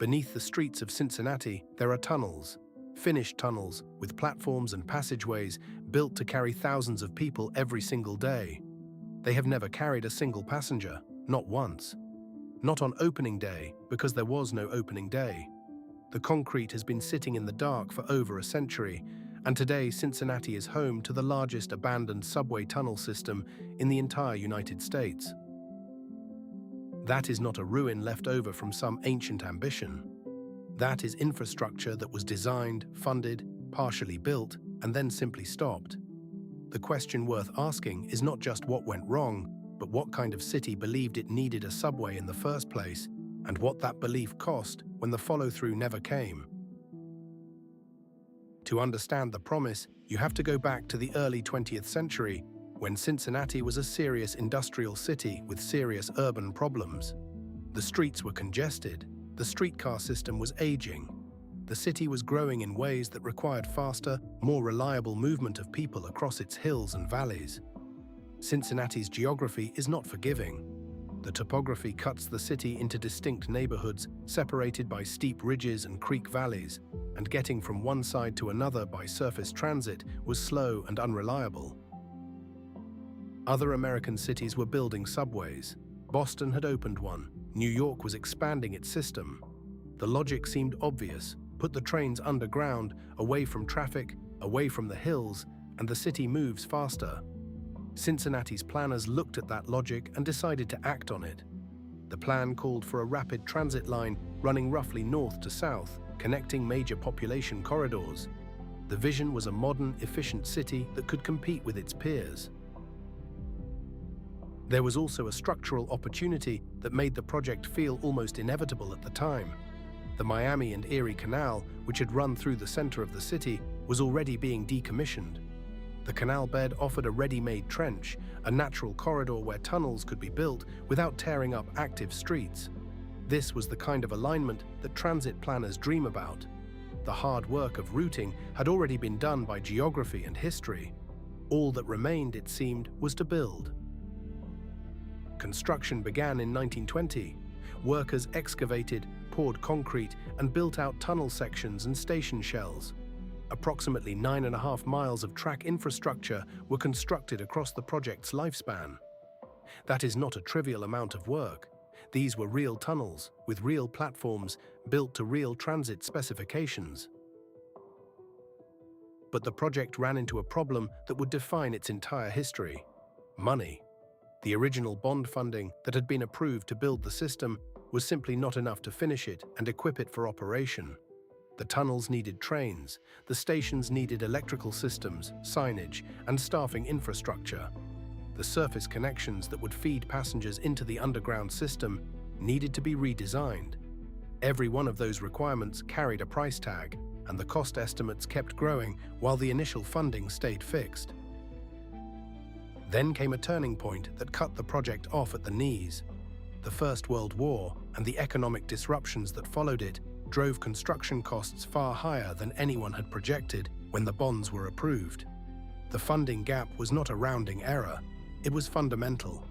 Beneath the streets of Cincinnati, there are tunnels, finished tunnels with platforms and passageways built to carry thousands of people every single day. They have never carried a single passenger, not once. Not on opening day, because there was no opening day. The concrete has been sitting in the dark for over a century, and today Cincinnati is home to the largest abandoned subway tunnel system in the entire United States. That is not a ruin left over from some ancient ambition. That is infrastructure that was designed, funded, partially built, and then simply stopped. The question worth asking is not just what went wrong, but what kind of city believed it needed a subway in the first place, and what that belief cost when the follow-through never came. To understand the promise, you have to go back to the early 20th century, when Cincinnati was a serious industrial city with serious urban problems. The streets were congested, the streetcar system was aging. The city was growing in ways that required faster, more reliable movement of people across its hills and valleys. Cincinnati's geography is not forgiving. The topography cuts the city into distinct neighborhoods separated by steep ridges and creek valleys, and getting from one side to another by surface transit was slow and unreliable. Other American cities were building subways. Boston had opened one. New York was expanding its system. The logic seemed obvious. Put the trains underground, away from traffic, away from the hills, and the city moves faster. Cincinnati's planners looked at that logic and decided to act on it. The plan called for a rapid transit line running roughly north to south, connecting major population corridors. The vision was a modern, efficient city that could compete with its peers. There was also a structural opportunity that made the project feel almost inevitable at the time. The Miami and Erie Canal, which had run through the center of the city, was already being decommissioned. The canal bed offered a ready-made trench, a natural corridor where tunnels could be built without tearing up active streets. This was the kind of alignment that transit planners dream about. The hard work of routing had already been done by geography and history. All that remained, it seemed, was to build. Construction began in 1920. Workers excavated, poured concrete, and built out tunnel sections and station shells. Approximately 9.5 miles of track infrastructure were constructed across the project's lifespan. That is not a trivial amount of work. These were real tunnels, with real platforms, built to real transit specifications. But the project ran into a problem that would define its entire history: money. The original bond funding that had been approved to build the system was simply not enough to finish it and equip it for operation. The tunnels needed trains, the stations needed electrical systems, signage, and staffing infrastructure. The surface connections that would feed passengers into the underground system needed to be redesigned. Every one of those requirements carried a price tag, and the cost estimates kept growing while the initial funding stayed fixed. Then came a turning point that cut the project off at the knees. The First World War and the economic disruptions that followed it drove construction costs far higher than anyone had projected when the bonds were approved. The funding gap was not a rounding error, it was fundamental.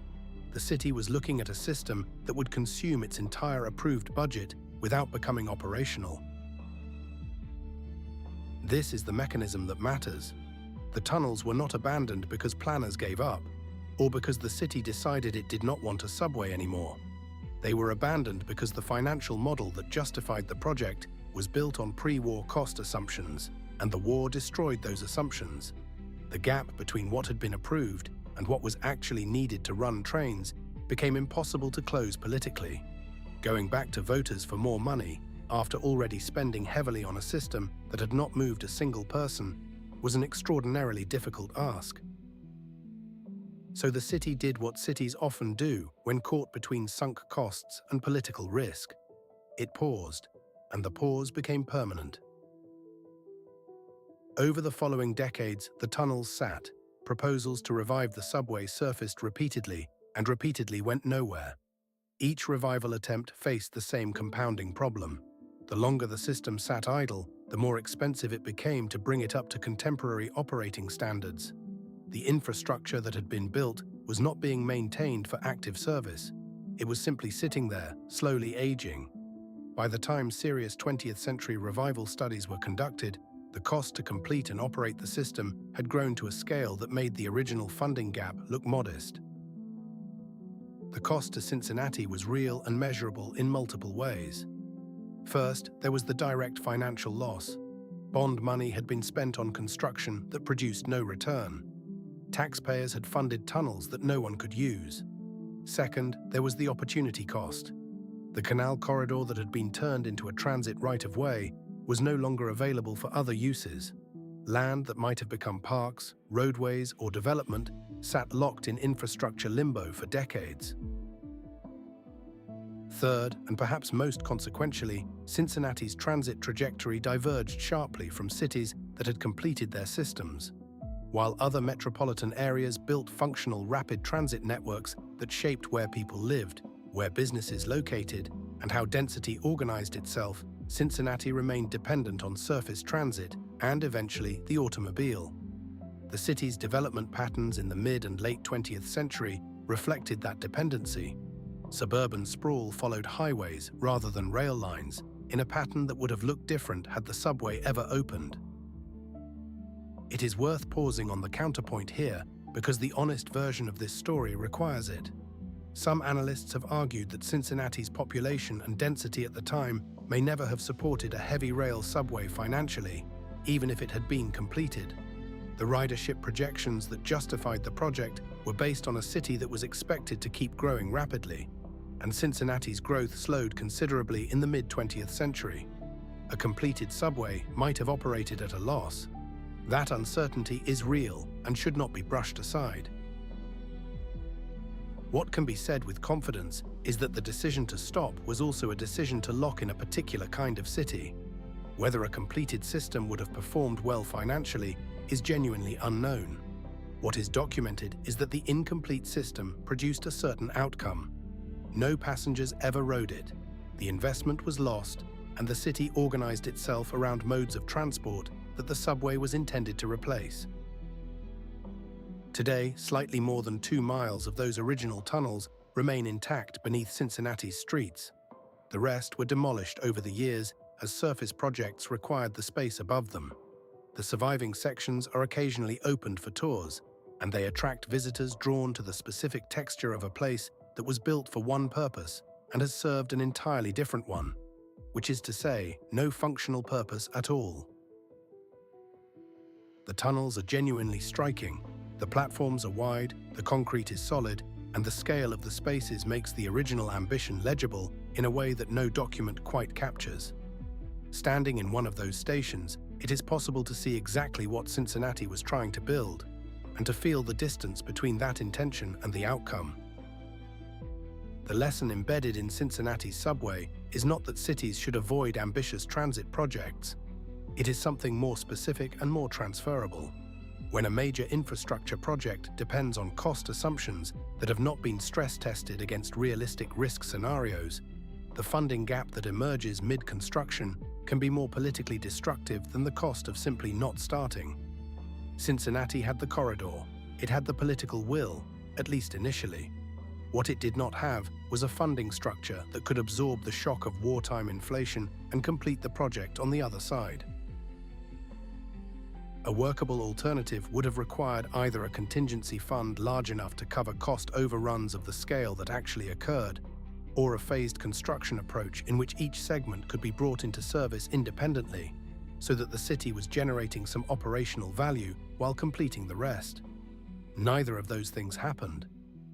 The city was looking at a system that would consume its entire approved budget without becoming operational. This is the mechanism that matters. The tunnels were not abandoned because planners gave up, or because the city decided it did not want a subway anymore. They were abandoned because the financial model that justified the project was built on pre-war cost assumptions, and the war destroyed those assumptions. The gap between what had been approved and what was actually needed to run trains became impossible to close politically. Going back to voters for more money, after already spending heavily on a system that had not moved a single person, was an extraordinarily difficult ask. So the city did what cities often do when caught between sunk costs and political risk. It paused, and the pause became permanent. Over the following decades, the tunnels sat. Proposals to revive the subway surfaced repeatedly, and repeatedly went nowhere. Each revival attempt faced the same compounding problem. The longer the system sat idle, the more expensive it became to bring it up to contemporary operating standards. The infrastructure that had been built was not being maintained for active service. It was simply sitting there, slowly aging. By the time serious 20th century revival studies were conducted, the cost to complete and operate the system had grown to a scale that made the original funding gap look modest. The cost to Cincinnati was real and measurable in multiple ways. First, there was the direct financial loss. Bond money had been spent on construction that produced no return. Taxpayers had funded tunnels that no one could use. Second, there was the opportunity cost. The canal corridor that had been turned into a transit right-of-way was no longer available for other uses. Land that might have become parks, roadways, or development sat locked in infrastructure limbo for decades. Third, and perhaps most consequentially, Cincinnati's transit trajectory diverged sharply from cities that had completed their systems. While other metropolitan areas built functional rapid transit networks that shaped where people lived, where businesses located, and how density organized itself, Cincinnati remained dependent on surface transit and eventually the automobile. The city's development patterns in the mid and late 20th century reflected that dependency. Suburban sprawl followed highways rather than rail lines, in a pattern that would have looked different had the subway ever opened. It is worth pausing on the counterpoint here because the honest version of this story requires it. Some analysts have argued that Cincinnati's population and density at the time may never have supported a heavy rail subway financially, even if it had been completed. The ridership projections that justified the project were based on a city that was expected to keep growing rapidly, and Cincinnati's growth slowed considerably in the mid-20th century. A completed subway might have operated at a loss. That uncertainty is real and should not be brushed aside. What can be said with confidence is that the decision to stop was also a decision to lock in a particular kind of city. Whether a completed system would have performed well financially is genuinely unknown. What is documented is that the incomplete system produced a certain outcome. No passengers ever rode it, the investment was lost, and the city organized itself around modes of transport that the subway was intended to replace. Today, slightly more than 2 miles of those original tunnels remain intact beneath Cincinnati's streets. The rest were demolished over the years as surface projects required the space above them. The surviving sections are occasionally opened for tours, and they attract visitors drawn to the specific texture of a place that was built for one purpose and has served an entirely different one, which is to say, no functional purpose at all. The tunnels are genuinely striking. The platforms are wide, the concrete is solid, and the scale of the spaces makes the original ambition legible in a way that no document quite captures. Standing in one of those stations, it is possible to see exactly what Cincinnati was trying to build, and to feel the distance between that intention and the outcome. The lesson embedded in Cincinnati's subway is not that cities should avoid ambitious transit projects. It is something more specific and more transferable. When a major infrastructure project depends on cost assumptions that have not been stress-tested against realistic risk scenarios, the funding gap that emerges mid-construction can be more politically destructive than the cost of simply not starting. Cincinnati had the corridor. It had the political will, at least initially. What it did not have was a funding structure that could absorb the shock of wartime inflation and complete the project on the other side. A workable alternative would have required either a contingency fund large enough to cover cost overruns of the scale that actually occurred, or a phased construction approach in which each segment could be brought into service independently, so that the city was generating some operational value while completing the rest. Neither of those things happened.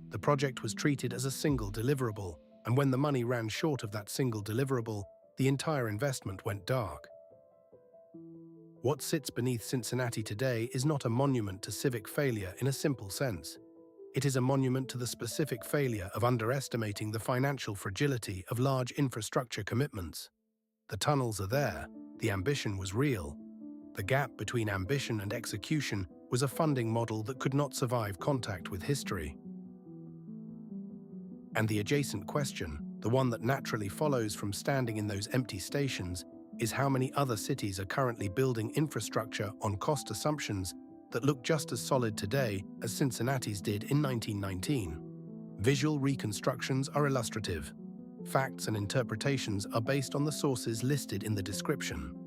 The project was treated as a single deliverable, and when the money ran short of that single deliverable, the entire investment went dark. What sits beneath Cincinnati today is not a monument to civic failure in a simple sense. It is a monument to the specific failure of underestimating the financial fragility of large infrastructure commitments. The tunnels are there, the ambition was real. The gap between ambition and execution was a funding model that could not survive contact with history. And the adjacent question, the one that naturally follows from standing in those empty stations, is how many other cities are currently building infrastructure on cost assumptions that look just as solid today as Cincinnati's did in 1919. Visual reconstructions are illustrative. Facts and interpretations are based on the sources listed in the description.